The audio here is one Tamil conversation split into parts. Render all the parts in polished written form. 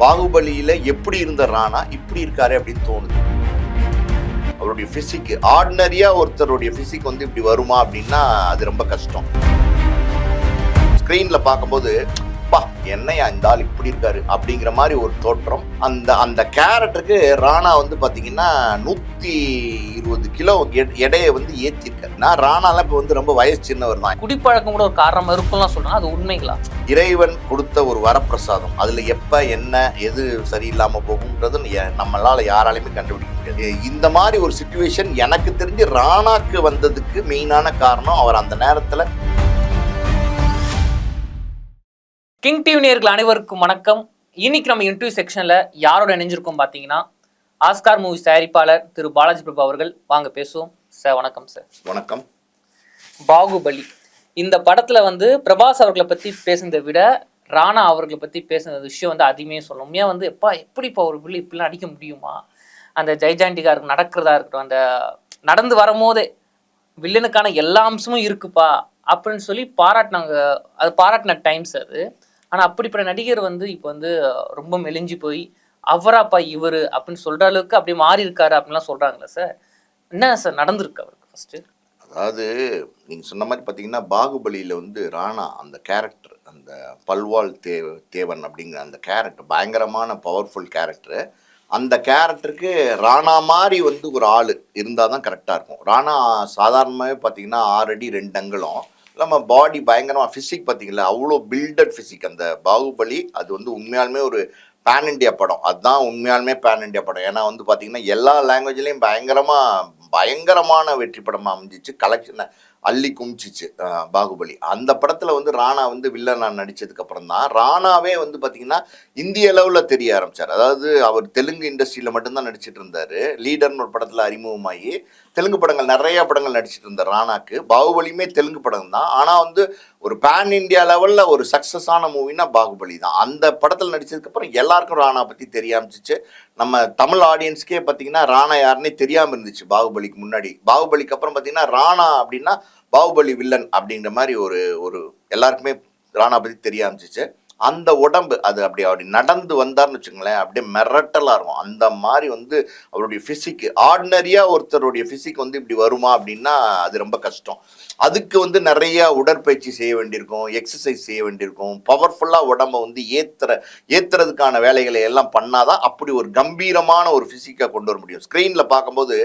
பாகுபலியில எப்படி இருந்த ராணா இப்படி இருக்காரு அப்படின்னு தோணுது. அவருடைய பிசிக் ஆர்டினரியா ஒருத்தருடைய பிசிக் வந்து இப்படி வருமா அப்படின்னா அது ரொம்ப கஷ்டம். ஸ்கிரீன்ல பார்க்கும்போது பா என்னையா இந்த ஆள் இப்படி இருக்காரு அப்படிங்கிற மாதிரி ஒரு தோற்றம். அந்த அந்த கேரக்டருக்கு ராணா வந்து பாத்தீங்கன்னா 120 கிலோ எடையை வந்து ஏற்றிருக்காரு. நான் ராணால இப்ப வந்து ரொம்ப வயசு சின்னவர் தான். குடிப்பழக்கம் கூட ஒரு காரணம் இருக்கும்லாம் சொல்றாங்க, அது உண்மைங்களா? இறைவன் கொடுத்த ஒரு வரப்பிரசாதம். அதுல எப்ப என்ன எது சரியில்லாம போகும்ன்றது நம்மளால யாராலையுமே கண்டுபிடிக்க முடியாது. இந்த மாதிரி ஒரு சிச்சுவேஷன் எனக்கு தெரிஞ்சு ராணாக்கு வந்ததுக்கு மெயினான காரணம் அவர் அந்த நேரத்துல. கிங் டிவி நேயர்கள் அனைவருக்கும் வணக்கம். இன்னைக்கு நம்ம இன்டர்வியூ செக்ஷன்ல யாரோட இணைஞ்சிருக்கோம் பார்த்தீங்கன்னா, ஆஸ்கார் மூவிஸ் தயாரிப்பாளர் திரு பாலாஜி பிரபு அவர்கள். வாங்க பேசுவோம் சார். வணக்கம் சார். வணக்கம். பாகுபலி இந்த படத்துல வந்து பிரபாஸ் அவர்களை பத்தி பேசுனதை விட ராணா அவர்களை பத்தி பேசுன விஷயம் வந்து அதிகமே சொல்லணும். உண்மையா வந்து எப்படிப்பா ஒரு வில்லி இப்படிலாம் அடிக்க முடியுமா, அந்த ஜெய்ஜாண்டிகா இருக்கு நடக்கிறதா இருக்கட்டும், அந்த நடந்து வரும்போதே வில்லனுக்கான எல்லா அம்சமும் இருக்குப்பா அப்படின்னு சொல்லி பாராட்டினாங்க. அது பாராட்டின டைம்ஸ் அது. ஆனால் அப்படிப்பட்ட நடிகர் வந்து இப்போ வந்து ரொம்ப மெலிஞ்சு போய் அவராப்பா இவர் அப்படின்னு சொல்கிற அளவுக்கு அப்படியே மாறி இருக்காரு அப்படின்லாம் சொல்கிறாங்களே சார், என்ன சார் நடந்திருக்கு அவருக்கு ஃபஸ்ட்டு? அதாவது நீங்கள் சொன்ன மாதிரி பார்த்தீங்கன்னா பாகுபலியில் வந்து ராணா அந்த கேரக்டர், அந்த பல்வாள் தேவன் அப்படிங்கிற அந்த கேரக்டர் பயங்கரமான பவர்ஃபுல் கேரக்டரு. அந்த கேரக்டருக்கு ராணா மாதிரி வந்து ஒரு ஆள் இருந்தால் தான் கரெக்டாக இருக்கும். ராணா சாதாரணமாகவே பார்த்தீங்கன்னா 6 அடி 2 அங்குலம். நம்ம பாடி பயங்கரமாக ஃபிசிக் பார்த்தீங்களா, அவ்வளோ பில்டட் ஃபிசிக் அந்த பாகுபலி. அது வந்து உண்மையாலுமே ஒரு பேன் இண்டியா படம். அதுதான் உண்மையாலுமே பேன் இண்டியா படம். ஏன்னா வந்து பார்த்தீங்கன்னா எல்லா லாங்குவேஜ்லேயும் பயங்கரமான வெற்றி படமாக அமைஞ்சிச்சு. கலெக்ஷனை அள்ளி குமிச்சிச்சு பாகுபலி. அந்த படத்தில் வந்து ராணா வந்து வில்லனா நடித்ததுக்கு அப்புறம் தான் ராணாவே வந்து பார்த்தீங்கன்னா இந்திய அளவில் தெரிய ஆரம்பித்தார். அதாவது அவர் தெலுங்கு இண்டஸ்ட்ரியில் மட்டும்தான் நடிச்சிட்டு இருந்தார். லீடர்னு ஒரு படத்தில் அறிமுகமாகி தெலுங்கு படங்கள் நிறையா படங்கள் நடிச்சிட்டு இருந்தார் ராணாக்கு. பாகுபலியுமே தெலுங்கு படம் தான். ஆனால் வந்து ஒரு பேன் இண்டியா லெவலில் ஒரு சக்ஸஸான மூவினா பாகுபலி தான். அந்த படத்தில் நடித்ததுக்கப்புறம் எல்லாருக்கும் ராணா பற்றி தெரிய ஆரம்பிச்சிச்சு. நம்ம தமிழ் ஆடியன்ஸ்க்கே பார்த்தீங்கன்னா ராணா யாருன்னே தெரியாமல் இருந்துச்சு பாகுபலிக்கு முன்னாடி. பாகுபலிக்கு அப்புறம் பார்த்தீங்கன்னா ராணா அப்படின்னா பாகுபலி வில்லன் அப்படிங்கிற மாதிரி ஒரு எல்லாருக்குமே ராணா பற்றி தெரிய ஆரம்பிச்சிச்சு. அந்த உடம்பு அது அப்படி நடந்து வந்தார்னு வச்சுங்களேன், அப்படியே மிரட்டலாக இருக்கும். அந்த மாதிரி வந்து அவருடைய ஃபிசிக் ஆர்டினரியாக ஒருத்தருடைய ஃபிசிக் வந்து இப்படி வருமா அப்படின்னா அது ரொம்ப கஷ்டம். அதுக்கு வந்து நிறைய உடற்பயிற்சி செய்ய வேண்டியிருக்கும், எக்ஸசைஸ் செய்ய வேண்டியிருக்கும், பவர்ஃபுல்லாக உடம்பை வந்து ஏற்றுறதுக்கான வேலைகளை எல்லாம் பண்ணாதான் அப்படி ஒரு கம்பீரமான ஒரு ஃபிசிக்கை கொண்டு வர முடியும். ஸ்க்ரீனில் பார்க்கும்போது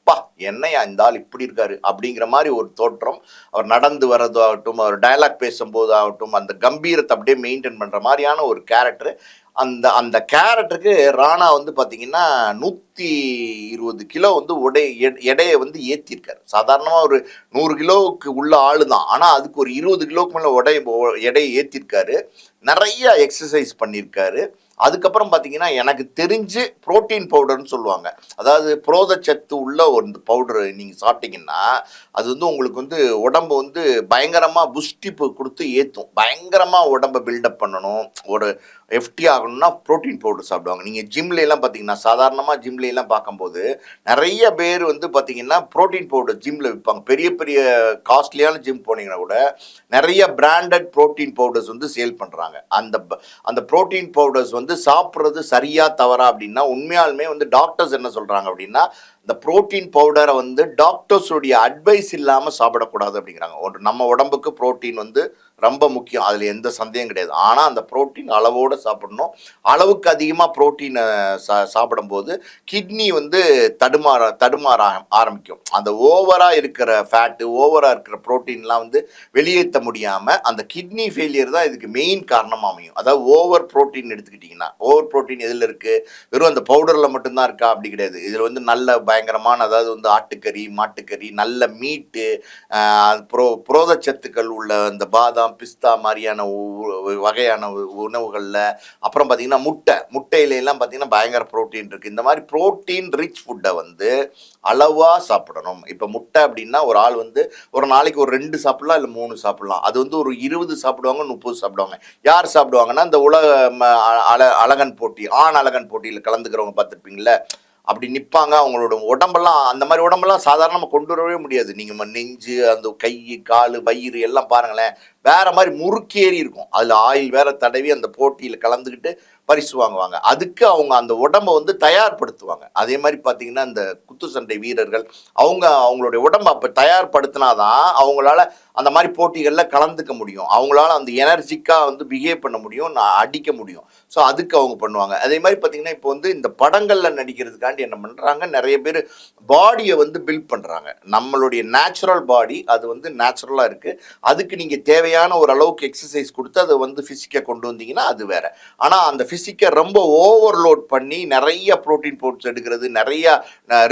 பா என்னையா இந்த ஆள் இப்படி இருக்காரு அப்படிங்கிற மாதிரி ஒரு தோற்றம். அவர் நடந்து வர்றது ஆகட்டும், அவர் டயலாக் பேசும்போது ஆகட்டும், அந்த கம்பீரத்தை அப்படியே மெயின்டைன் பண்ணுற மாதிரியான ஒரு கேரக்டர். அந்த அந்த கேரக்டருக்கு ராணா வந்து பார்த்தீங்கன்னா 120 கிலோ வந்து எடையை வந்து ஏற்றிருக்காரு. சாதாரணமாக ஒரு 100 கிலோவுக்கு உள்ள ஆள் தான். ஆனால் அதுக்கு ஒரு 20 கிலோவுக்கு மேலே எடையை ஏற்றிருக்காரு. நிறைய எக்ஸசைஸ் பண்ணியிருக்காரு. அதுக்கப்புறம் பார்த்தீங்கன்னா எனக்கு தெரிஞ்சு புரோட்டீன் பவுடர்னு சொல்லுவாங்க. அதாவது புரோதச்சத்து உள்ள ஒரு பவுடர் நீங்கள் சாப்பிட்டீங்கன்னா அது வந்து உங்களுக்கு வந்து உடம்பு வந்து பயங்கரமாக புஷ்டிப்பு கொடுத்து ஏற்றும். பயங்கரமாக உடம்பை பில்டப் பண்ணணும், ஒரு எஃப்டி ஆகணும்னா புரோட்டீன் பவுடர் சாப்பிடுவாங்க. நீங்கள் ஜிம்லாம் பார்த்தீங்கன்னா சாதாரணமாக ஜிம்லாம் பார்க்கும்போது நிறைய பேர் வந்து பார்த்தீங்கன்னா புரோட்டீன் பவுடர் ஜிம்மில் விற்பாங்க. பெரிய பெரிய காஸ்ட்லியான ஜிம் போனீங்கன்னா கூட நிறைய பிராண்டட் புரோட்டீன் பவுடர்ஸ் வந்து சேல் பண்ணுறாங்க. அந்த புரோட்டீன் பவுடர்ஸ் வந்து சாப்பிட்றது சரியா தவறா அப்படின்னா உண்மையாலுமே வந்து டாக்டர்ஸ் என்ன சொல்கிறாங்க அப்படின்னா இந்த புரோட்டீன் பவுடரை வந்து டாக்டர்ஸுடைய அட்வைஸ் இல்லாமல் சாப்பிடக்கூடாது அப்படிங்கிறாங்க. நம்ம உடம்புக்கு புரோட்டீன் வந்து ரொம்ப முக்கியம், அதில் எந்த சந்தேகம் கிடையாது. ஆனால் அந்த புரோட்டீன் அளவோடு சாப்பிடணும். அளவுக்கு அதிகமாக புரோட்டீனை சாப்பிடும்போது கிட்னி வந்து தடுமாற ஆரம்பிக்கும். அந்த ஓவராக இருக்கிற ஃபேட்டு, ஓவராக இருக்கிற புரோட்டீன்லாம் வந்து வெளியேற்ற முடியாமல் அந்த கிட்னி ஃபெயிலியர் தான் இதுக்கு மெயின் காரணமாக அமையும். அதாவது ஓவர் புரோட்டீன் எடுத்துக்கிட்டிங்கன்னா, ஓவர் புரோட்டீன் எதில் இருக்குது, வெறும் அந்த பவுடரில் மட்டும்தான் இருக்கா அப்படி கிடையாது. இதில் வந்து நல்ல பயங்கரமான, அதாவது வந்து ஆட்டுக்கறி, மாட்டுக்கறி, நல்ல மீட்டு, புரோதச்சத்துக்கள் உள்ள அந்த பாதாம், பிஸ்தா மாதிரியான வகையான உணவுகளில், அப்புறம் பார்த்தீங்கன்னா முட்டையிலாம் பார்த்தீங்கன்னா பயங்கர புரோட்டீன் இருக்குது. இந்த மாதிரி புரோட்டீன் ரிச் ஃபுட்டை வந்து அளவாக சாப்பிடணும். இப்போ முட்டை அப்படின்னா ஒரு ஆள் வந்து ஒரு நாளைக்கு ஒரு 2 சாப்பிடலாம், இல்லை 3 சாப்பிடலாம். அது வந்து ஒரு 20 சாப்பிடுவாங்க, 30 சாப்பிடுவாங்க. யார் சாப்பிடுவாங்கன்னா இந்த உலக அழகன் போட்டி, ஆண் அழகன் போட்டியில் கலந்துக்கிறவங்க பார்த்துருப்பீங்களே, அப்படி நிற்பாங்க. அவங்களோட உடம்பெல்லாம் அந்த மாதிரி உடம்பெல்லாம் சாதாரணமாக கொண்டு வரவே முடியாது. நீங்கள் நெஞ்சு, அந்த கை, கால், வயிறு எல்லாம் பாருங்களேன், வேற மாதிரி முறுக்கேறி இருக்கும். அதில் ஆயில் வேற தடவி அந்த போட்டியில் கலந்துக்கிட்டு பரிசு வாங்குவாங்க. அதுக்கு அவங்க அந்த உடம்பை வந்து தயார்படுத்துவாங்க. அதே மாதிரி பார்த்தீங்கன்னா இந்த குத்து சண்டை வீரர்கள் அவங்களுடைய உடம்பை அப்போ தயார்படுத்தினாதான் அவங்களால அந்த மாதிரி போட்டிகளில் கலந்துக்க முடியும். அவங்களால அந்த எனர்ஜிக்காக வந்து பிஹேவ் பண்ண முடியும், அடிக்க முடியும். ஸோ அதுக்கு அவங்க பண்ணுவாங்க. அதே மாதிரி பார்த்தீங்கன்னா இப்போ வந்து இந்த படங்களில் நடிக்கிறதுக்காண்டி என்ன பண்ணுறாங்க, நிறைய பேர் பாடியை வந்து பில்ட் பண்ணுறாங்க. நம்மளுடைய நேச்சுரல் பாடி அது வந்து நேச்சுரலாக இருக்குது. அதுக்கு நீங்கள் தேவையான ஒரு அளவுக்கு எக்ஸசைஸ் கொடுத்து அதை வந்து ஃபிசிக்கை கொண்டு வந்தீங்கன்னா அது வேற. ஆனால் அந்த ஃபிசிக்கை ரொம்ப ஓவர்லோட் பண்ணி நிறைய ப்ரோட்டீன் ஃபுட்ஸ் எடுக்கிறது, நிறைய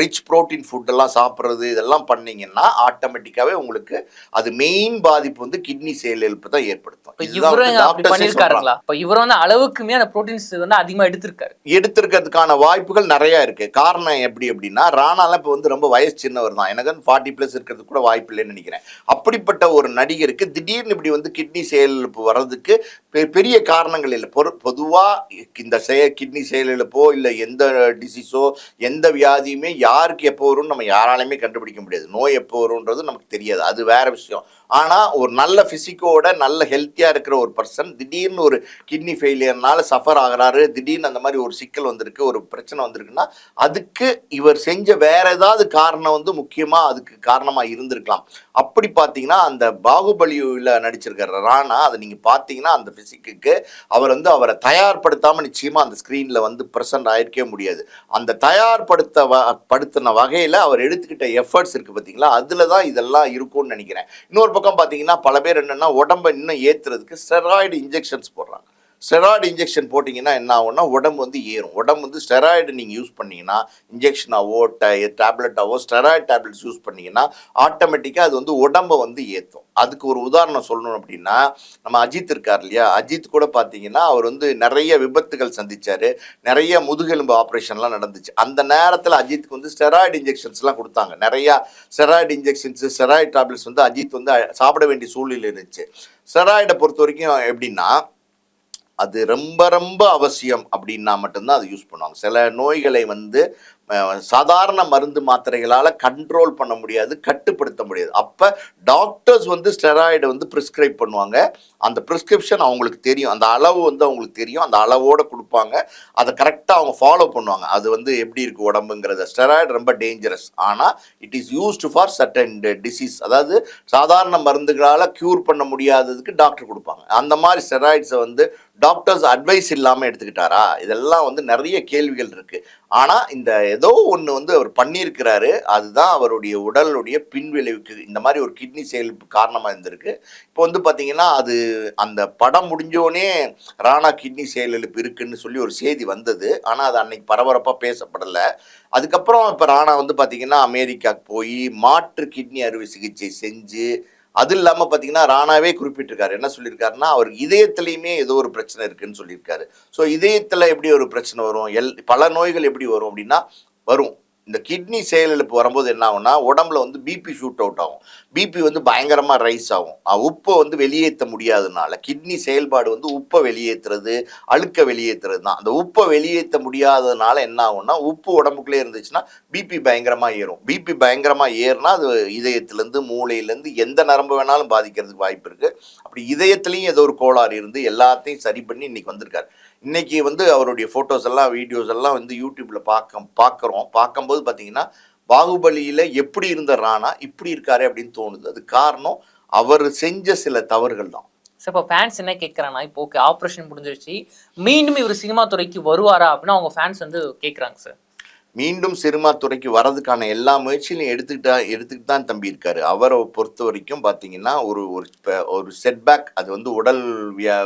ரிச் ப்ரோட்டீன் ஃபுட்டெல்லாம் சாப்பிட்றது, இதெல்லாம் பண்ணிங்கன்னா ஆட்டோமேட்டிக்காகவே உங்களுக்கு அது மெயின் பாதிப்பு வந்து கிட்னி செயலிழப்பு தான் ஏற்படுத்தும். இவர் வந்து அளவுக்குமே அந்த ப்ரோட்டீன்ஸ் வந்து அதிகமாக எடுத்திருக்கிறதுக்கான வாய்ப்புகள் நிறைய இருக்கு. காரணம் எப்படி அப்படின்னா, ராணாலாம் இப்போ வந்து ரொம்ப வயசு சின்னவர் தான். எனக்கு 40+ இருக்கிறது கூட வாய்ப்பு இல்லைன்னு நினைக்கிறேன். அப்படிப்பட்ட ஒரு நடிகருக்கு திடீர்னு இப்படி வந்து கிட்னி செயலிழப்பு வர்றதுக்கு பெரிய காரணங்கள் இல்லை. பொதுவாக இந்த கிட்னி செயலிழப்போ இல்லை எந்த டிசீஸோ எந்த வியாதியுமே யாருக்கு எப்போ வரும்னு நம்ம யாராலையுமே கண்டுபிடிக்க முடியாது. நோய் எப்போ வரும்ன்றது நமக்கு தெரியாது, அது வேற விஷயம். ஆனால் ஒரு நல்ல ஃபிசிக்கோட நல்ல ஹெல்த்தியாக இருக்கிற ஒரு பர்சன் திடீர்னு ஒரு கிட்னி ஃபெயிலியர்னால சஃபர் ஆகிறாரு, திடீர்னு அந்த மாதிரி ஒரு சிக்கல் வந்திருக்கு, ஒரு பிரச்சனை வந்திருக்குன்னா அதுக்கு இவர் செஞ்ச வேற ஏதாவது காரணம் வந்து முக்கியமாக அதுக்கு காரணமாக இருந்திருக்கலாம். அப்படி பார்த்தீங்கன்னா அந்த பாகுபலியில் நடிச்சிருக்கிற ராணா, அதை நீங்கள் பார்த்தீங்கன்னா அந்த ஃபிசிக்கு அவர் வந்து அவரை தயார்படுத்தாமல் நிச்சயமாக அந்த ஸ்க்ரீனில் வந்து ப்ரெசென்ட் ஆகிருக்கவே முடியாது. அந்த தயார்படுத்தின வகையில் அவர் எடுத்துக்கிட்ட எஃபர்ட்ஸ் இருக்குது பார்த்தீங்களா, அதில் தான் இதெல்லாம் இருக்கும்னு நினைக்கிறேன். இன்னொரு பக்கம் பார்த்தீங்கன்னா பல பேர் என்னென்னா உடம்பை இன்னும் ஏற்றுறதுக்கு ஸ்டெராய்டு இன்ஜெக்ஷன்ஸ் போடுறாங்க. ஸ்டெராய்டு இன்ஜெக்ஷன் போட்டிங்கன்னா என்ன ஆகும்னா உடம்பு வந்து ஏறும். உடம்பு வந்து ஸ்டெராய்டு நீங்கள் யூஸ் பண்ணிங்கன்னா, இன்ஜெக்ஷனாவோ டேப்லெட்டாவோ ஸ்டெராய்டு டேப்லெட்ஸ் யூஸ் பண்ணிங்கன்னா ஆட்டோமேட்டிக்காக அது வந்து உடம்பை வந்து ஏற்றும். அதுக்கு ஒரு உதாரணம் சொல்லணும் அப்படின்னா, நம்ம அஜித் இருக்கார் இல்லையா, அஜித் கூட பார்த்தீங்கன்னா அவர் வந்து நிறைய விபத்துகள் சந்தித்தார், நிறைய முதுகெலும்பு ஆப்ரேஷன்லாம் நடந்துச்சு. அந்த நேரத்தில் அஜித்துக்கு வந்து ஸ்டெராய்டு இன்ஜெக்ஷன்ஸ்லாம் கொடுத்தாங்க. நிறையா ஸ்டெராய்டு இன்ஜெக்ஷன்ஸு ஸ்டெராய்டு டேப்லெட்ஸ் வந்து அஜித் வந்து சாப்பிட வேண்டிய சூழ்நிலை இருந்துச்சு. ஸ்டெராய்டை பொறுத்த வரைக்கும் எப்படின்னா, அது ரொம்ப ரொம்ப அவசியம் அப்படின்னா மட்டும்தான் அது யூஸ் பண்ணுவாங்க. சில நோய்களை வந்து சாதாரண மருந்து மாத்திரைகளால் கண்ட்ரோல் பண்ண முடியாது, கட்டுப்படுத்த முடியாது. அப்போ டாக்டர்ஸ் வந்து ஸ்டெராய்டை வந்து ப்ரிஸ்கிரைப் பண்ணுவாங்க. அந்த ப்ரிஸ்கிரிப்ஷன் அவங்களுக்கு தெரியும், அந்த அளவு வந்து அவங்களுக்கு தெரியும், அந்த அளவோடு கொடுப்பாங்க. அதை கரெக்டாக அவங்க ஃபாலோ பண்ணுவாங்க. அது வந்து எப்படி இருக்குது உடம்புங்கிறத. ஸ்டெராய்டு ரொம்ப டேஞ்சரஸ், ஆனால் it is used for certain disease. அதாவது சாதாரண மருந்துகளால் க்யூர் பண்ண முடியாததுக்கு டாக்டர் கொடுப்பாங்க. அந்த மாதிரி ஸ்டெராய்ட்ஸை வந்து டாக்டர்ஸ் அட்வைஸ் இல்லாமல் எடுத்துக்கிட்டாரா, இதெல்லாம் வந்து நிறைய கேள்விகள் இருக்குது. ஆனால் இந்த ஏதோ ஒன்று வந்து அவர் பண்ணியிருக்கிறாரு, அதுதான் அவருடைய உடலுடைய பின்விளைவுக்கு இந்த மாதிரி ஒரு கிட்னி செயலிழப்பு காரணமாக இருந்திருக்கு. இப்போ வந்து பார்த்தீங்கன்னா அது அந்த படம் முடிஞ்சோடனே ராணா கிட்னி செயலிழப்பு இருக்குன்னு சொல்லி ஒரு செய்தி வந்தது. ஆனால் அது அன்னைக்கு பரபரப்பாக பேசப்படலை. அதுக்கப்புறம் இப்போ ராணா வந்து பார்த்தீங்கன்னா அமெரிக்காவுக்கு போய் மாற்று கிட்னி அறுவை சிகிச்சை செஞ்சு, அது இல்லாமல் பார்த்தீங்கன்னா ராணாவே குறிப்பிட்டிருக்காரு. என்ன சொல்லியிருக்காருன்னா, அவர் இதயத்துலேயுமே ஏதோ ஒரு பிரச்சனை இருக்குன்னு சொல்லியிருக்காரு. ஸோ இதயத்தில் எப்படி ஒரு பிரச்சனை வரும், பல நோய்கள் எப்படி வரும் அப்படின்னா வரும். இந்த கிட்னி செயலிழப்பு வரும்போது என்ன ஆகும்னா உடம்புல வந்து பிபி ஷூட் அவுட் ஆகும். பிபி வந்து பயங்கரமாக ரைஸ் ஆகும். உப்பை வந்து வெளியேற்ற முடியாததுனால கிட்னி செயல்பாடு வந்து உப்பை வெளியேற்றுறது, அழுக்க வெளியேற்றுறது தான். அந்த உப்பை வெளியேற்ற முடியாததுனால என்ன ஆகும்னா உப்பு உடம்புக்குள்ளே இருந்துச்சுன்னா பிபி பயங்கரமாக ஏறும். பிபி பயங்கரமாக ஏறினா அது இதயத்துலேருந்து மூளையிலேருந்து எந்த நரம்பு வேணாலும் பாதிக்கிறதுக்கு வாய்ப்பு இருக்குது. அப்படி இதயத்துலேயும் ஏதோ ஒரு கோளாறு இருந்து எல்லாத்தையும் சரி பண்ணி இன்றைக்கி வந்திருக்காரு. இன்றைக்கி வந்து அவருடைய ஃபோட்டோஸ் எல்லாம் வீடியோஸ் எல்லாம் வந்து யூடியூப்பில் பார்க்கும்போது பார்த்தீங்கன்னா பாகுபலியில் எப்படி இருந்த ராணா இப்படி இருக்காரு அப்படின்னு தோணுது. அது காரணம் அவர் செஞ்ச சில தவறுகள் தான். சார் இப்போ ஃபேன்ஸ் என்ன கேட்குறாங்கன்னா, இப்போ ஓகே ஆப்ரேஷன் முடிஞ்சிருச்சு, மீண்டும் இவர் சினிமா துறைக்கு வருவாரா அப்படின்னு அவங்க ஃபேன்ஸ் வந்து கேட்குறாங்க சார். மீண்டும் சினிமா துறைக்கு வரதுக்கான எல்லா முயற்சியிலையும் எடுத்துக்கிட்டு தான் தம்பி இருக்காரு. அவரை பொறுத்த வரைக்கும் பார்த்தீங்கன்னா ஒரு செட்பேக், அது வந்து உடல்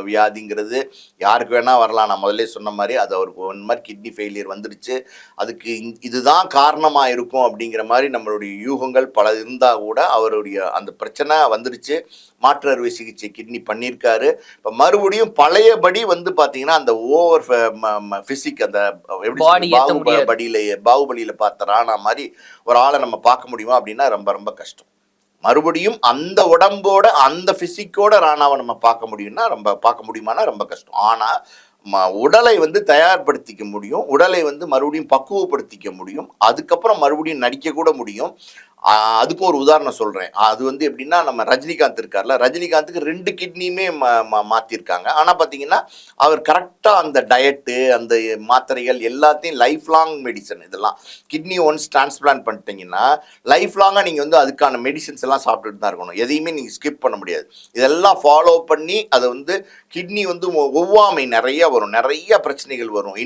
வியாதிங்கிறது யாருக்கு வேணால் வரலாம். நான் முதல்ல சொன்ன மாதிரி அது அவருக்கு ஒன் மாதிரி கிட்னி ஃபெயிலியர் வந்துடுச்சு, அதுக்கு இதுதான் காரணமாக இருக்கும் அப்படிங்கிற மாதிரி நம்மளுடைய யூகங்கள் பல இருந்தால் கூட அவருடைய அந்த பிரச்சனை வந்துடுச்சு. மாற்று அறுவை சிகிச்சை கிட்னி பண்ணியிருக்காரு. இப்போ மறுபடியும் பழையபடி வந்து பார்த்தீங்கன்னா அந்த ஓவர் ஃபிசிக், அந்த எப்படி பாகுபலியில் பார்த்த ராணா மாதிரி ஒரு ஆளை நம்ம பார்க்க முடியுமா அப்படின்னா ரொம்ப ரொம்ப கஷ்டம். மறுபடியும் அந்த உடம்போட அந்த பிசிக்கோட ராணாவை நம்ம பார்க்க முடியுமானா ரொம்ப கஷ்டம். ஆனால் உடலை வந்து தயார்படுத்திக்க முடியும், உடலை வந்து மறுபடியும் பக்குவப்படுத்திக்க முடியும், அதுக்கப்புறம் மறுபடியும் நடிக்க கூட முடியும். அதுக்கும் ஒரு உதாரணம் சொல்கிறேன். அது வந்து எப்படின்னா, நம்ம ரஜினிகாந்த் இருக்கார்ல, ரஜினிகாந்துக்கு 2 கிட்னியுமே மாற்றிருக்காங்க. ஆனால் பார்த்தீங்கன்னா, அவர் கரெக்டாக அந்த டயட்டு, அந்த மாத்திரைகள் எல்லாத்தையும் லைஃப் லாங் மெடிசன் இதெல்லாம். கிட்னி ஒன்ஸ் டிரான்ஸ்பிளான்ட் பண்ணிட்டீங்கன்னா, லைஃப் லாங்காக நீங்கள் வந்து அதுக்கான மெடிசின்ஸ் எல்லாம் சாப்பிட்டுட்டு தான் இருக்கணும். எதையுமே நீங்கள் ஸ்கிப் பண்ண முடியாது. இதெல்லாம் ஃபாலோ பண்ணி அதை வந்து கிட்னி வந்து ஒவ்வாமை நிறைய வரும், நிறைய பிரச்சனைகள் வரும்,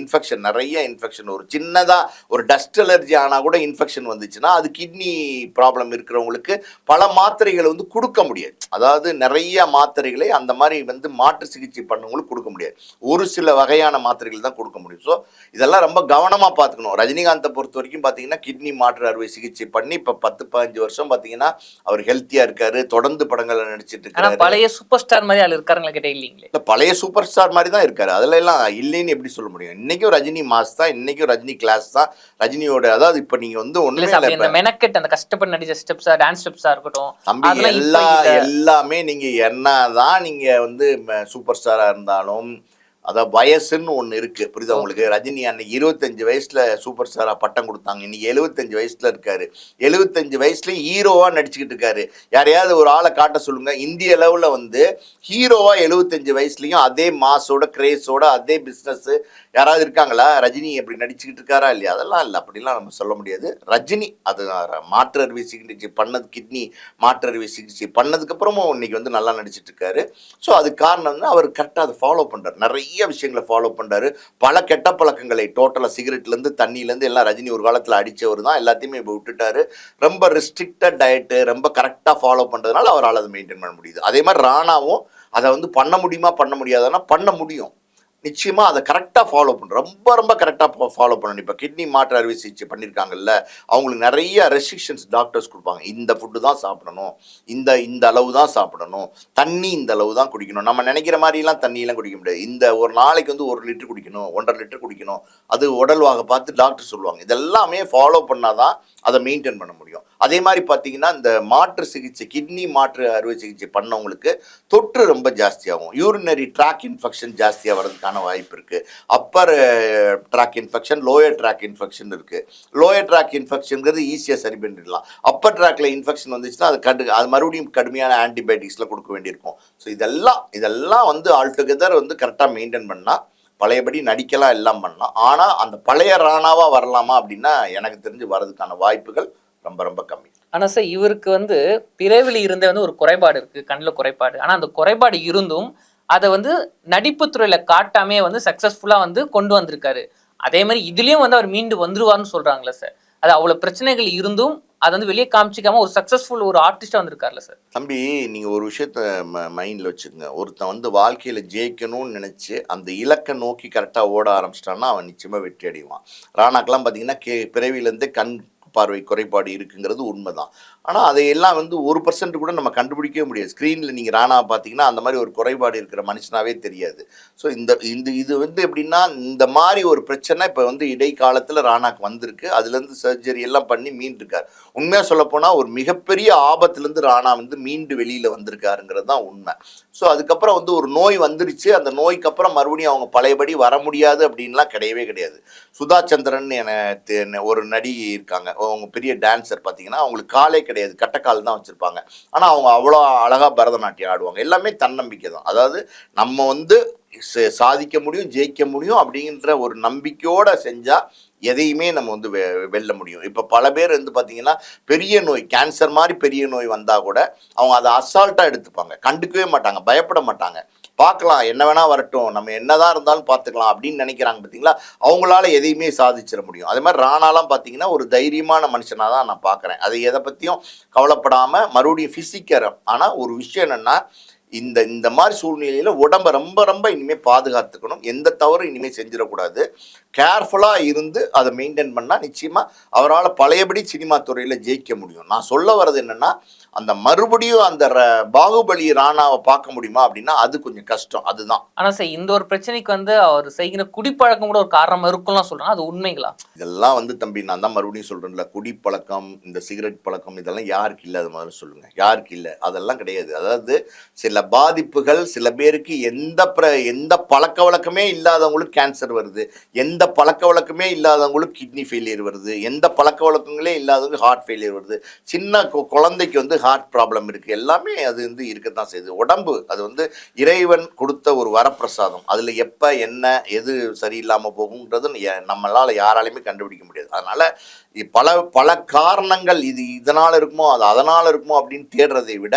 நிறைய இன்ஃபெக்ஷன் வரும். சின்னதாக ஒரு டஸ்ட் அலர்ஜி ஆனால் கூட இன்ஃபெக்ஷன் வந்துச்சுன்னா அது கிட்னி ப்ராப்ளம் இருக்கிறவங்களுக்கு பல மாத்திரைகளை வந்து கொடுக்க முடியாது. அதாவது நிறைய மாத்திரைகளை அந்த மாதிரி வந்து மாற்று சிகிச்சை பண்ணவங்களுக்கு கொடுக்க முடியாது. ஒரு சில வகையான மாத்திரைகள் தான் கொடுக்க முடியும். ஸோ இதெல்லாம் ரொம்ப கவனமாக பார்த்துக்கணும். ரஜினிகாந்தை பொறுத்த வரைக்கும் பார்த்தீங்கன்னா கிட்னி மாற்று அறுவை சிகிச்சை பண்ணி இப்போ 10-15 வருஷம் பார்த்தீங்கன்னா அவர் ஹெல்த்தியாக இருக்காரு, தொடர்ந்து படங்களை நடிச்சிட்டு இருக்காரு. பழைய சூப்பர் ஸ்டார் மாதிரி ஆள் இருக்காருங்களா கிட்ட இல்லைங்களே? இல்லை, பழைய சூப்பர் ஸ்டார் மாதிரி தான் இருக்காரு. அதில் எல்லாம் இல்லைன்னு எப்படி சொல்ல முடியும்? இன்னைக்கும் ரஜினி மாஸ் தான், இன்னைக்கும் ரஜினி கிளாஸ் தான். ரஜினியோட அதாவது இப்போ நீங்க வந்து ஒண்ணுமே மெனக்கெட் அந்த கஷ்டப்பட்டு நடிச்ச ஸ்டெப்ஸா, டான்ஸ் ஸ்டெப்ஸா இருக்கட்டும், தம்பி, எல்லாமே நீங்க என்னதான் நீங்க வந்து சூப்பர் ஸ்டாரா இருந்தாலும் அதான் வயசுன்னு ஒன்று இருக்குது, புரியுதா உங்களுக்கு? ரஜினி அன்னைக்கு 25 வயசில் சூப்பர் ஸ்டாராக பட்டம் கொடுத்தாங்க, இன்னைக்கு 75 வயசில் இருக்காரு. 75 வயசுலையும் ஹீரோவாக நடிச்சுக்கிட்டு இருக்காரு. யாரையாவது ஒரு ஆளை காட்ட சொல்லுங்கள், இந்திய அளவில் வந்து ஹீரோவாக 75 வயசுலையும் அதே மாஸோட கிரேஸோட அதே பிஸ்னஸ்ஸு யாராவது இருக்காங்களா? ரஜினி எப்படி நடிச்சுக்கிட்டு இருக்காரா இல்லையா? அதெல்லாம் இல்லை, அப்படிலாம் நம்ம சொல்ல முடியாது. ரஜினி அது மாற்று அறுவை சிகிச்சை பண்ணது, கிட்னி மாற்று அறுவை சிகிச்சை பண்ணதுக்கப்புறமும் இன்னைக்கு வந்து நல்லா நடிச்சிட்டு இருக்காரு. ஸோ அதுக்கு காரணம் வந்து அவர் கரெக்டாக அதை ஃபாலோ பண்ணுறாரு, நிறைய விஷயங்களை ஃபாலோ பண்ணுறாரு. பல கெட்ட பழக்கங்களை டோட்டலாக சிகரெட்லேருந்து தண்ணியிலேருந்து எல்லாம் ரஜினி ஒரு காலத்தில் அடித்தவர் தான், எல்லாத்தையுமே இப்போ விட்டுட்டாரு. ரொம்ப ரெஸ்ட்ரிக்டட் டயட்டு ரொம்ப கரெக்டாக ஃபாலோ பண்ணுறதுனால அவரால் அதை மெயின்டைன் பண்ண முடியுது. அதே மாதிரி ராணாவும் அதை வந்து பண்ண முடியுமா பண்ண முடியாதுன்னா பண்ண முடியும். நிச்சயமாக அதை கரெக்டாக ஃபாலோ பண்ணுறோம், ரொம்ப ரொம்ப கரெக்டாக ஃபாலோ பண்ணணும். இப்போ கிட்னி மாற்று அறுவை சிகிச்சை பண்ணியிருக்காங்கல்ல, அவங்களுக்கு நிறைய ரெஸ்ட்ரிக்ஷன்ஸ் டாக்டர்ஸ் கொடுப்பாங்க. இந்த ஃபுட்டு தான் சாப்பிடணும், இந்த அளவு தான் சாப்பிடணும், தண்ணி இந்த அளவு தான் குடிக்கணும். நம்ம நினைக்கிற மாதிரிலாம் தண்ணியெல்லாம் குடிக்க முடியாது. இந்த ஒரு நாளைக்கு வந்து 1 லிட்டர் குடிக்கணும், 1.5 லிட்டர் குடிக்கணும், அது உடல்வாக பார்த்து டாக்டர் சொல்லுவாங்க. இதெல்லாமே ஃபாலோ பண்ணால் தான் அதை மெயின்டைன் பண்ண முடியும். அதே மாதிரி பார்த்தீங்கன்னா இந்த மாற்று சிகிச்சை, கிட்னி மாற்று அறுவை சிகிச்சை பண்ணவங்களுக்கு தொற்று ரொம்ப ஜாஸ்தியாகும். யூரினரி ட்ராக் இன்ஃபெக்ஷன் ஜாஸ்தியாக வர்றதுக்கான வாய்ப்பு இருக்குது. Upper tract infection, lower tract infection இருக்குது. லோயர் ட்ராக் இன்ஃபெக்ஷனுங்கிறது ஈஸியாக சரி பண்ணிடலாம். அப்பர் ட்ராக்ல இன்ஃபெக்ஷன் வந்துச்சுன்னா அது மறுபடியும் கடுமையான ஆன்டிபயோட்டிக்ஸ்லாம் கொடுக்க வேண்டியிருக்கும். ஸோ இதெல்லாம் வந்து ஆல்டுகெதர் வந்து கரெக்டாக மெயின்டைன் பண்ணால் பழையபடி நடிக்கலாம், எல்லாம் பண்ணலாம். ஆனால் அந்த பழைய ராணாவாக வரலாமா அப்படின்னா எனக்கு தெரிஞ்சு வர்றதுக்கான வாய்ப்புகள் ரொம்ப ரொம்ப கம்மி. ஆனால் சார் இவருக்கு வந்து பிறவில இருந்தே வந்து ஒரு குறைபாடு இருக்குது, கண்ணில் குறைபாடு. ஆனால் அந்த குறைபாடு இருந்தும் அதை வந்து நடிப்பு துறையில காட்டாமே வந்து சக்ஸஸ்ஃபுல்லாக வந்து கொண்டு வந்திருக்காரு. அதே மாதிரி இதுலேயும் வந்து அவர் மீண்டு வந்துருவார்னு சொல்கிறாங்களே சார், அது அவ்வளோ பிரச்சனைகள் இருந்தும் அதை வந்து வெளியே காமிச்சிக்காம ஒரு சக்ஸஸ்ஃபுல் ஒரு ஆர்டிஸ்டாக வந்திருக்காருல்ல சார்? தம்பி, நீங்கள் ஒரு விஷயத்த மைண்டில் வச்சுக்கோங்க. ஒருத்தன் வந்து வாழ்க்கையில் ஜெயிக்கணும்னு நினச்சி அந்த இலக்கை நோக்கி கரெக்டாக ஓட ஆரம்பிச்சிட்டான்னா அவன் நிச்சயமாக வெற்றி அடைவான். ராணாக்கெல்லாம் பார்த்தீங்கன்னா பிறவிலேருந்தே கண் பார்வை குறைபாடு இருக்குங்கிறது உண்மைதான். ஆனால் அதையெல்லாம் வந்து 1% கூட நம்ம கண்டுபிடிக்கவே முடியாது. ஸ்க்ரீனில் நீங்கள் ராணாவை பார்த்தீங்கன்னா அந்த மாதிரி ஒரு குறைபாடு இருக்கிற மனுஷனாவே தெரியாது. ஸோ இது வந்து எப்படின்னா, இந்த மாதிரி ஒரு பிரச்சனை இப்போ வந்து இடைக்காலத்தில் ராணாக்கு வந்திருக்கு. அதுலேருந்து சர்ஜரி எல்லாம் பண்ணி மீண்டிருக்கார். உண்மையாக சொல்லப்போனால் ஒரு மிகப்பெரிய ஆபத்துலேருந்து ராணா வந்து மீண்டு வெளியில் வந்திருக்காருங்கிறது தான் உண்மை. ஸோ அதுக்கப்புறம் வந்து ஒரு நோய் வந்துருச்சு, அந்த நோய்க்கு அப்புறம் மறுபடியும் அவங்க பழையபடி வர முடியாது அப்படின்லாம் கிடையவே கிடையாது. சுதா சந்திரன் ஒரு நடிகை இருக்காங்க, அவங்க பெரிய டான்ஸர். பார்த்தீங்கன்னா அவங்களுக்கு காலே கிடையாது, கட்டக்கால் தான் வச்சுருப்பாங்க. ஆனால் அவங்க அவ்வளோ அழகாக பரதநாட்டியம் ஆடுவாங்க. எல்லாமே தன்னம்பிக்கை தான். அதாவது நம்ம வந்து சாதிக்க முடியும், ஜெயிக்க முடியும் அப்படின்ற ஒரு நம்பிக்கையோடு செஞ்சால் எதையுமே நம்ம வந்து வெல்ல முடியும். இப்போ பல பேர் வந்து பார்த்தீங்கன்னா பெரிய நோய், கேன்சர் மாதிரி பெரிய நோய் வந்தால் கூட அவங்க அதை அசால்ட்டாக எடுத்துப்பாங்க, கண்டுக்கவே மாட்டாங்க, பயப்பட மாட்டாங்க. பார்க்கலாம், என்ன வேணா வரட்டும், நம்ம என்னதான் இருந்தாலும் பார்த்துக்கலாம் அப்படின்னு நினைக்கிறாங்க. பார்த்தீங்களா, அவங்களால எதையுமே சாதிச்சிட முடியும். அதே மாதிரி ராணாலாம் பார்த்தீங்கன்னா ஒரு தைரியமான மனுஷனாக தான் நான் பார்க்குறேன். அதை எதை பற்றியும் கவலைப்படாமல் மறுபடியும் ஃபிசிக்கர். ஆனால் ஒரு விஷயம் என்னென்னா, இந்த மாதிரி சூழ்நிலையில் உடம்பை ரொம்ப ரொம்ப இனிமேல் பாதுகாத்துக்கணும். எந்த தவறும் இனிமேல் செஞ்சிடக்கூடாது. கேர்ஃபுல்லாக இருந்து அதை மெயின்டைன் பண்ணால் நிச்சயமாக அவரால் பழையபடி சினிமா துறையில் ஜெயிக்க முடியும். நான் சொல்ல வர்றது என்னென்னா, அந்த மறுபடியும் அந்த பாகுபலி ராணாவை பார்க்க முடியுமா அப்படின்னா அது கொஞ்சம் கஷ்டம். அதுதான். ஆனால் சார் இந்த ஒரு பிரச்சனைக்கு வந்து அவர் செய்கிற குடிப்பழக்கம் கூட ஒரு காரணம் இருக்கும்லாம் சொல்கிறாங்க, அது உண்மைங்களா? இதெல்லாம் வந்து தம்பி, நான் தான் மறுபடியும் சொல்கிறேன்ல, குடிப்பழக்கம், இந்த சிகரெட் பழக்கம் இதெல்லாம் யாருக்கு இல்லை? அது மாதிரி சொல்லுங்கள், யாருக்கு இல்லை? அதெல்லாம் கிடையாது. அதாவது சில பாதிப்புகள் சில பேருக்கு எந்த பழக்க வழக்கமே இல்லாதவங்களுக்கு கேன்சர் வருது, எந்த பழக்க வழக்கமே இல்லாதவங்களுக்கு கிட்னி ஃபெயிலியர் வருது, எந்த பழக்க வழக்கங்களே இல்லாதவங்க ஹார்ட் ஃபெயிலியர் வருது, சின்ன குழந்தைக்கு வந்து ஹார்ட் ப்ராப்ளம் இருக்குது, எல்லாமே அது வந்து இருக்கத்தான் செய்யுது. உடம்பு அது வந்து இறைவன் கொடுத்த ஒரு வரப்பிரசாதம். அதில் எப்போ என்ன எது சரியில்லாமல் போகுங்கிறது நம்மளால் யாராலையுமே கண்டுபிடிக்க முடியாது. அதனால் பல பல காரணங்கள் இது இதனால் இருக்குமோ அது அதனால் இருக்குமோ அப்படின்னு தேடுறதை விட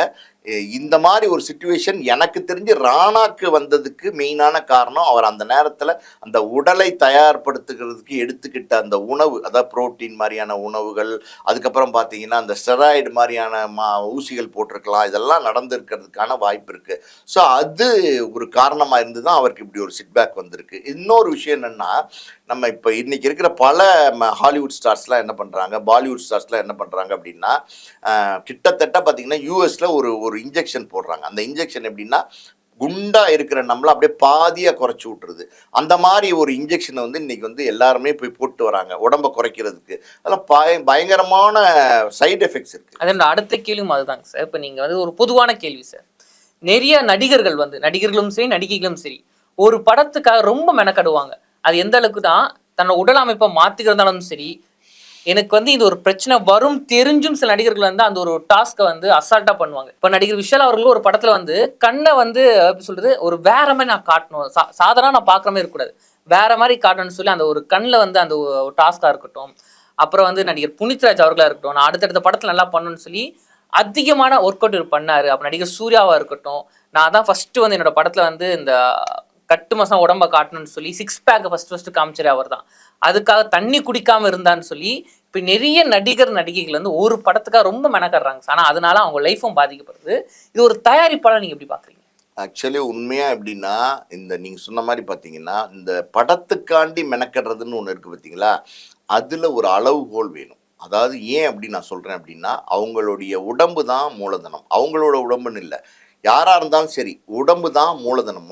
இந்த மாதிரி ஒரு சுச்சுவேஷன் எனக்கு தெரிஞ்சு ராணாக்கு வந்ததுக்கு மெயினான காரணம் அவர் அந்த நேரத்தில் அந்த உடலை தயார்படுத்துகிறதுக்கு எடுத்துக்கிட்ட அந்த உணவு, அதாவது புரோட்டீன் மாதிரியான உணவுகள், அதுக்கப்புறம் பார்த்தீங்கன்னா அந்த ஸ்டெராய்டு மாதிரியான ஊசிகள் போட்டிருக்கலாம், இதெல்லாம் நடந்திருக்கிறதுக்கான வாய்ப்பு இருக்குது. ஸோ அது ஒரு காரணமாக இருந்து தான் அவருக்கு இப்படி ஒரு சிட்பேக் வந்திருக்கு. இன்னொரு விஷயம் என்னென்னா, நம்ம இப்போ இன்றைக்கி இருக்கிற பல ஹாலிவுட் ஸ்டார்ஸ்லாம் என்ன பண்ணுறாங்க, பாலிவுட் ஸ்டார்ஸ்லாம் என்ன பண்ணுறாங்க அப்படின்னா, கிட்டத்தட்ட பார்த்திங்கன்னா யூஎஸில் ஒரு ஒரு இன்ஜெக்ஷன் போடுறாங்க. அந்த இன்ஜெக்ஷன் எப்படின்னா, குண்டா இருக்கிற நம்மள அப்படியே பாதியாக குறைச்சி விட்டுருது. அந்த மாதிரி ஒரு இன்ஜெக்ஷனை வந்து இன்றைக்கி வந்து எல்லாருமே போய் போட்டு வராங்க உடம்பை குறைக்கிறதுக்கு. அதெல்லாம் பயங்கரமான சைடு எஃபெக்ட்ஸ் இருக்குது. அதோட அடுத்த கேள்வியும் அதுதாங்க சார். இப்போ நீங்கள் வந்து ஒரு பொதுவான கேள்வி சார், நிறைய நடிகர்கள் வந்து நடிகர்களும் சரி நடிகைகளும் சரி ஒரு படத்துக்காக ரொம்ப மெனக்கடுவாங்க. அது எந்த அளவுக்கு தான் தன்னோட உடல் அமைப்பை மாற்றிக்கிறதாலும் சரி, எனக்கு வந்து இது ஒரு பிரச்சனை வரும் தெரிஞ்சும் சில நடிகர்கள் வந்து அந்த ஒரு டாஸ்க்கை வந்து அசால்ட்டாக பண்ணுவாங்க. இப்போ நடிகர் விஷால் அவர்களும் ஒரு படத்தில் வந்து கண்ணை வந்து எப்படி சொல்கிறது, ஒரு வேற மாதிரி நான் காட்டணும், சாதாரண நான் பார்க்குற மாதிரி இருக்கக்கூடாது, வேற மாதிரி காட்டணும்னு சொல்லி அந்த ஒரு கண்ணில் வந்து அந்த ஒரு டாஸ்காக இருக்கட்டும், அப்புறம் வந்து நடிகர் புனித்ராஜ் அவர்களாக இருக்கட்டும், நான் அடுத்தடுத்த படத்தில் நல்லா பண்ணணும்னு சொல்லி அதிகமான ஒர்க் அவுட் இவர் பண்ணார். அப்போ நடிகர் சூர்யாவாக இருக்கட்டும், நான் தான் ஃபஸ்ட்டு வந்து என்னோட படத்தில் வந்து இந்த கட்டு மசம் உடம்பை காட்டணும்னு சொல்லி சிக்ஸ் பேக்கை ஃபஸ்ட்டு காமிச்சார் அவர் தான். அதுக்காக தண்ணி குடிக்காமல் இருந்தான்னு சொல்லி இப்போ நிறைய நடிகைகள் வந்து ஒரு படத்துக்காக ரொம்ப மெனக்கடுறாங்க. ஆனால் அதனால அவங்க லைஃப்பும் பாதிக்கப்படுது. இது ஒரு தயாரிப்பாளர் நீங்கள் எப்படி பார்க்குறீங்க? ஆக்சுவலி உண்மையாக எப்படின்னா, இந்த நீங்கள் சொன்ன மாதிரி பார்த்தீங்கன்னா, இந்த படத்துக்காண்டி மெனக்கடுறதுன்னு ஒன்று இருக்குது பார்த்தீங்களா, அதில் ஒரு அளவுகோல் வேணும். அதாவது ஏன் அப்படி நான் சொல்கிறேன் அப்படின்னா, அவங்களுடைய உடம்பு தான் மூலதனம், அவங்களோட உடம்புன்னு இல்லை. யாராக இருந்தாலும் சரி, உடம்பு தான் மூலதனம்.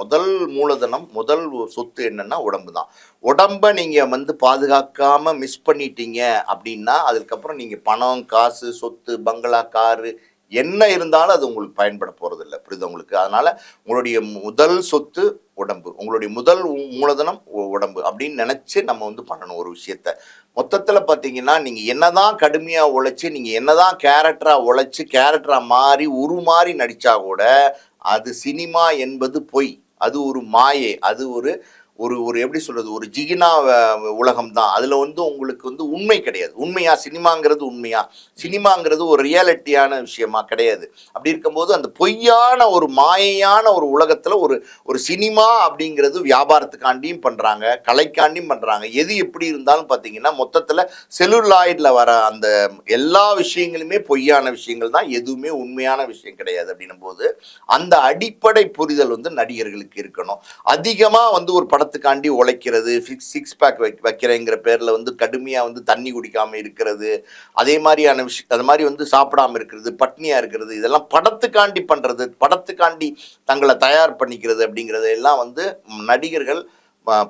முதல் சொத்து என்னன்னா உடம்பு தான். உடம்பை நீங்கள் வந்து பாதுகாக்காமல் மிஸ் பண்ணிட்டீங்க அப்படின்னா, அதுக்கப்புறம் நீங்கள் பணம், காசு, சொத்து, பங்களா, காரு என்ன இருந்தாலும் அது உங்களுக்கு பயன்பட போகிறதில்ல. புரியுது உங்களுக்கு? அதனால் உங்களுடைய முதல் சொத்து உடம்பு, உங்களுடைய முதல் மூலதனம் உடம்பு அப்படின்னு நினச்சி நம்ம வந்து பண்ணணும் ஒரு விஷயத்த. மொத்தத்தில் பார்த்தீங்கன்னா, நீங்கள் என்னதான் கடுமையாக உழைச்சி, நீங்கள் என்னதான் கேரக்டராக மாறி உருமாறி நடித்தா கூட அது சினிமா என்பது பொய், அது ஒரு மாயை, அது ஒரு ஒரு ஒரு எப்படி சொல்கிறது, ஒரு ஜிகினா உலகம் தான். அதில் வந்து உங்களுக்கு வந்து உண்மை கிடையாது. உண்மையா சினிமாங்கிறது உண்மையா? சினிமாங்கிறது ஒரு ரியாலிட்டியான விஷயமா கிடையாது. அப்படி இருக்கும்போது அந்த பொய்யான ஒரு மாயையான ஒரு உலகத்தில் ஒரு சினிமா அப்படிங்கிறது வியாபாரத்துக்காண்டியும் பண்ணுறாங்க, கலைக்காண்டியும் பண்ணுறாங்க. எது எப்படி இருந்தாலும் பார்த்தீங்கன்னா, மொத்தத்தில் செல்லுலாய்டில் வர அந்த எல்லா விஷயங்களுமே பொய்யான விஷயங்கள் தான், எதுவுமே உண்மையான விஷயம் கிடையாது. அப்படின்னும் போது அந்த அடிப்படை புரிதல் வந்து நடிகர்களுக்கு இருக்கணும். அதிகமாக வந்து ஒரு படத்துக்காண்டி உழைக்கிறது, சிக்ஸ் பேக் வைக்கிறேங்கிற பேரில் வந்து கடுமையாக வந்து தண்ணி குடிக்காமல் இருக்கிறது, அதே மாதிரியான விஷயம், அது மாதிரி வந்து சாப்பிடாமல் இருக்கிறது, பட்னியாக இருக்கிறது, இதெல்லாம் படத்துக்காண்டி பண்ணுறது, படத்துக்காண்டி தங்களை தயார் பண்ணிக்கிறது அப்படிங்கிறது எல்லாம் வந்து நடிகர்கள்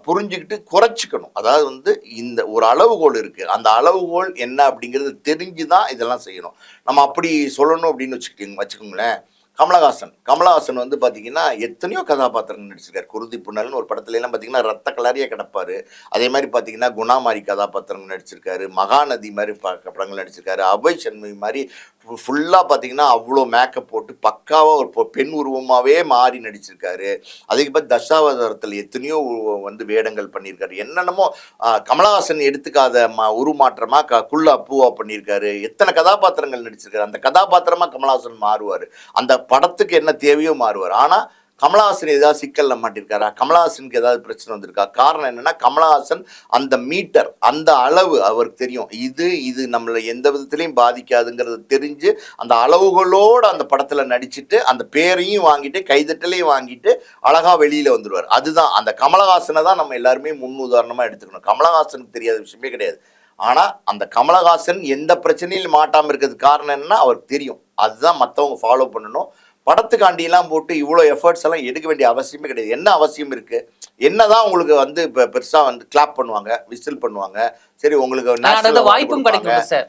புரிஞ்சுக்கிட்டு குறைச்சிக்கணும். அதாவது வந்து இந்த ஒரு அளவுகோல் இருக்குது, அந்த அளவுகோல் என்ன அப்படிங்கிறது தெரிஞ்சு தான் இதெல்லாம் செய்யணும். நம்ம அப்படி சொல்லணும் அப்படின்னு வச்சுக்கோங்களேன். கமலஹாசன் வந்து பார்த்தீங்கன்னா எத்தனையோ கதாபாத்திரங்கள் நடிச்சிருக்காரு. குருதி புனல்னு ஒரு படத்துலலாம் பார்த்தீங்கன்னா ரத்த கலரியாக கிடப்பார். அதே மாதிரி பார்த்தீங்கன்னா குணா மாதிரி கதாபாத்திரங்கள் நடிச்சிருக்காரு, மகாநதி மாதிரி படங்கள் நடிச்சிருக்காரு, அபய் சண்முகி மாதிரி ஃபுல்லாக பார்த்தீங்கன்னா அவ்வளோ மேக்கப் போட்டு பக்காவாக ஒரு பெண் உருவமாகவே மாறி நடிச்சிருக்காரு. அதுக்கு தசாவதாரத்தில் எத்தனையோ வந்து வேடங்கள் பண்ணியிருக்காரு. என்னென்னமோ கமலஹாசன் எடுத்துக்காத உருமாற்றமாக குல்லா பூவா பண்ணியிருக்காரு. எத்தனை கதாபாத்திரங்கள் நடிச்சிருக்காரு. அந்த கதாபாத்திரமாக கமலஹாசன் மாறுவார். அந்த படத்துக்கு என்ன தேவையோ மாறுவார். ஆனால் கமலஹாசன் ஏதாவது சிக்கலில் மாட்டிருக்காரா? கமலஹாசனுக்கு ஏதாவது பிரச்சனை வந்திருக்கா? காரணம் என்னென்னா, கமலஹாசன் அந்த மீட்டர், அந்த அளவு அவருக்கு தெரியும். இது நம்மளை எந்த விதத்துலையும் பாதிக்காதுங்கிறது தெரிஞ்சு அந்த அளவுகளோடு அந்த படத்தில் நடிச்சுட்டு அந்த பேரையும் வாங்கிட்டு கைதட்டலையும் வாங்கிட்டு அழகாக வெளியில் வந்துடுவார். அதுதான் அந்த கமலஹாசனை தான் நம்ம எல்லாருமே முன் உதாரணமாக எடுத்துக்கணும். கமலஹாசனுக்கு தெரியாத விஷயமே கிடையாது. ஆனால் அந்த கமலஹாசன் எந்த பிரச்சனையும் மாட்டாமல் இருக்கிறதுக்கு காரணம் என்னன்னா அவருக்கு தெரியும். அதுதான் மற்றவங்க ஃபாலோ பண்ணணும். படத்துக்காண்டிலாம் போட்டு இவ்வளோ எஃபர்ட்ஸ் எல்லாம் எடுக்க வேண்டிய அவசியமே கிடையாது. என்ன அவசியம் இருக்கு? என்னதான் உங்களுக்கு வந்து இப்போ பெருசா வந்து கிளாப் பண்ணுவாங்க, விசில் பண்ணுவாங்க. சரி உங்களுக்கு நேஷனல் அடுத்த அவார்டு வாய்ப்பும் கொடுப்பாங்க. கிடைக்கும் சார்.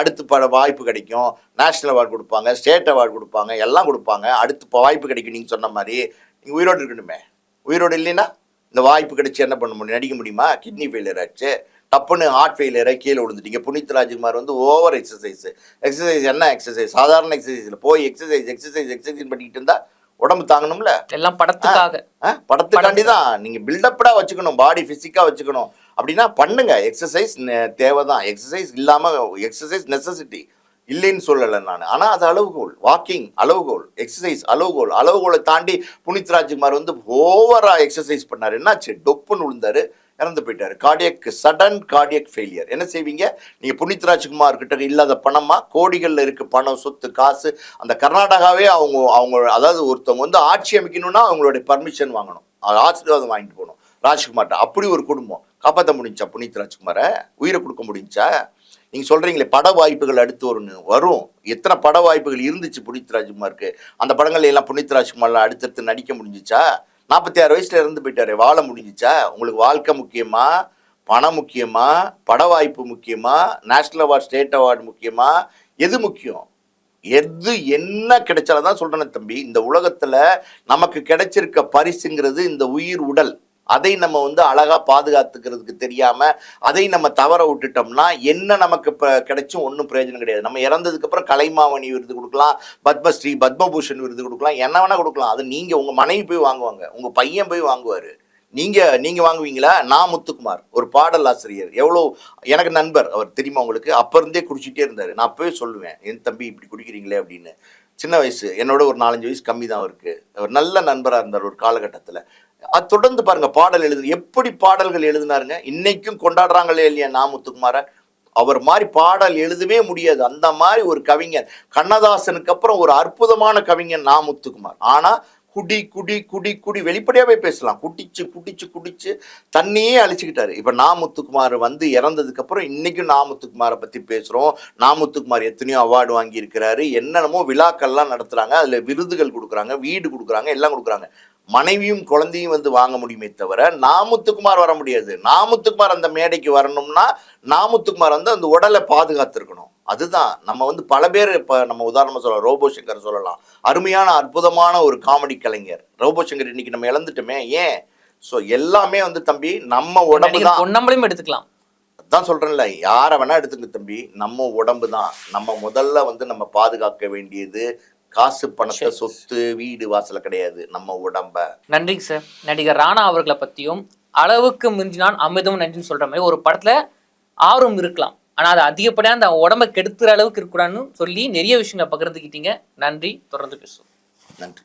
அடுத்து வாய்ப்பு கிடைக்கும். நேஷனல் அவார்டு கொடுப்பாங்க, ஸ்டேட் அவார்டு கொடுப்பாங்க, எல்லாம் கொடுப்பாங்க. அடுத்து இப்போ வாய்ப்பு கிடைக்கும். நீங்க சொன்ன மாதிரி நீங்க உயிரோடு இருக்கணுமே. உயிரோடு இல்லைன்னா இந்த வாய்ப்பு கிடைச்சி என்ன பண்ண முடியும்? நடிக்க முடியுமா? கிட்னி ஃபெயிலியர் ஆச்சு, டப்புன்னு ஹார்ட் ஃபெயிலியரை கீழே விழுந்துட்டீங்க. புனித் ராஜ்குமார் வந்து ஓவர் எக்ஸசைஸ். என்ன எக்ஸசைஸ்? சாதாரண எக்ஸசைஸில் போய் எக்ஸசைஸ் பண்ணிக்கிட்டு இருந்தா உடம்பு தாங்கணும்ல. எல்லாம் படத்துக்காக, படத்துக்காண்டி தான். நீங்க பில்டப்டா வச்சுக்கணும், பாடி பிசிக்கா வச்சுக்கணும். அப்படின்னா பண்ணுங்க. எக்ஸசைஸ் தேவைதான். எக்ஸசைஸ் இல்லாம எக்ஸசைஸ் நெசசிட்டி இல்லைன்னு சொல்லலை நான். ஆனால் அது அளவுகோல். வாக்கிங் அளவுகோல், எக்ஸசைஸ் அளவுகோல். அளவுகோலை தாண்டி புனித் ராஜ்குமார் வந்து ஓவரா எக்ஸசைஸ் பண்ணார். என்னாச்சு? டொப்புன்னு விழுந்தாரு, இறந்து போயிட்டாரு. Sudden cardiac failure. என்ன செய்வீங்க நீங்க? புனித் ராஜ்குமார் கிட்ட இல்லாத பணமா? கோடிகள்ல இருக்கு பணம், சொத்து, காசு. அந்த கர்நாடகாவே அவங்க அதாவது ஒருத்தவங்க வந்து ஆட்சி அமைக்கணும்னா அவங்களுடைய பர்மிஷன் வாங்கணும், ஆசீர்வாதம் வாங்கிட்டு போகணும் ராஜ்குமார்ட்ட. அப்படி ஒரு குடும்பம். காப்பாற்ற முடிஞ்சா புனித் ராஜ்குமாரை? உயிரை கொடுக்க முடிஞ்சா? நீங்க சொல்றீங்களே பட வாய்ப்புகள் அடுத்து வரும். எத்தனை பட வாய்ப்புகள் இருந்துச்சு புனித் ராஜ்குமாருக்கு? அந்த படங்கள் எல்லாம் புனித் ராஜ்குமார்ல அடுத்தடுத்து நடிக்க முடிஞ்சிச்சா? 46 வயசுல இறந்து போயிட்டாரு. வாழ முடிஞ்சிச்சா? உங்களுக்கு வாழ்க்கை முக்கியமா, பணம் முக்கியமா, பட வாய்ப்பு முக்கியமா, நேஷனல் அவார்டு, ஸ்டேட் அவார்டு முக்கியமா? எது முக்கியம்? எது என்ன கிடைச்சாலும் தான் சொல்றேன் தம்பி. இந்த உலகத்துல நமக்கு கிடைச்சிருக்க பரிசுங்கிறது இந்த உயிர், உடல். அதை நம்ம வந்து அழகா பாதுகாத்துக்கிறதுக்கு தெரியாம அதை நம்ம தவற விட்டுட்டோம்னா என்ன நமக்கு கிடைச்சும் ஒன்றும் பிரயோஜனம் கிடையாது. நம்ம இறந்ததுக்கு அப்புறம் கலைமாமணி விருது கொடுக்கலாம், பத்மஸ்ரீ, பத்மபூஷன் விருது கொடுக்கலாம், என்ன வேணா கொடுக்கலாம். அது நீங்க உங்க மனைவி போய் வாங்குவாங்க, உங்க பையன் போய் வாங்குவாரு. நீங்க வாங்குவீங்களா? நான் முத்துக்குமார் ஒரு பாடல் ஆசிரியர், எவ்வளோ எனக்கு நண்பர் அவர் தெரியுமா உங்களுக்கு? அப்ப இருந்தே குடிச்சிட்டே இருந்தாரு. நான் அப்பவே சொல்லுவேன், என் தம்பி இப்படி குடிக்கிறீங்களே அப்படின்னு. சின்ன வயசு, என்னோட ஒரு 4-5 வயசு கம்மி தான் அவருக்கு. அவர் நல்ல நண்பராக இருந்தார் ஒரு காலகட்டத்தில். அது தொடர்ந்து பாருங்க பாடல் எப்படி பாடல்கள் எழுதினாருங்க. இன்னைக்கும் கொண்டாடுறாங்களே இல்லையா நான் முத்துக்குமார? அவர் மாதிரி பாடல் எழுதவே முடியாது. அந்த மாதிரி ஒரு கவிஞர். கண்ணதாசனுக்கு அப்புறம் ஒரு அற்புதமான கவிஞர் நான் முத்துக்குமார். ஆனா குடி குடி குடி குடி வெளிப்படையாவே பேசலாம். குடிச்சு குடிச்சு குடிச்சு தண்ணியே அழிச்சுக்கிட்டாரு. இப்ப நாமுத்துக்குமார் வந்து இறந்ததுக்கு அப்புறம் இன்னைக்கும் நாமுத்துக்குமாரை பத்தி பேசுறோம். நாமுத்துக்குமார் எத்தனையோ அவார்டு வாங்கி இருக்கிறாரு. என்னென்னமோ விழாக்கள்லாம் நடத்துறாங்க, அதுல விருதுகள் கொடுக்குறாங்க, வீடு கொடுக்குறாங்க, எல்லாம் கொடுக்குறாங்க. மனைவியும் குழந்தையும் வந்து வாங்க முடியுமே தவிர நாமுத்துக்குமார் வர முடியாது. நாமுத்துக்குமார் அந்த மேடைக்கு வரணும்னா நாமுத்துக்குமார் வந்து அந்த உடலை பாதுகாத்திருக்கணும். அதுதான் நம்ம வந்து பல பேர் இப்போ நம்ம உதாரணமாக சொல்லலாம். ரோபோ சங்கர் சொல்லலாம், அருமையான அற்புதமான ஒரு காமெடி கலைஞர். ரோபோ சங்கர் இன்னைக்கு நம்ம இழந்துட்டோமே, ஏன்? ஸோ எல்லாமே வந்து தம்பி நம்ம உடம்பு தான். நம்மளையும் எடுத்துக்கலாம். அதான் சொல்றேன்ல, யாரை வேணா எடுத்துங்க தம்பி, நம்ம உடம்பு தான். நம்ம முதல்ல வந்து நம்ம பாதுகாக்க வேண்டியது காசு, பணத்தை, சொத்து, வீடு வாசல கிடையாது, நம்ம உடம்ப. நன்றிங்க சார். நடிகர் ராணா அவர்களை பத்தியும் அளவுக்கு மிஞ்சினான் அமிர்தம் நன்றின்னு சொல்ற மாதிரி ஒரு படத்துல ஆர்வம் இருக்கலாம், ஆனா அது அதிகப்படியா அந்த உடம்பை கெடுத்துற அளவுக்கு இருக்கக்கூடாதுன்னு சொல்லி நிறைய விஷயங்களை பகிர்ந்துக்கிட்டீங்க. நன்றி. தொடர்ந்து பேசுவோம். நன்றி.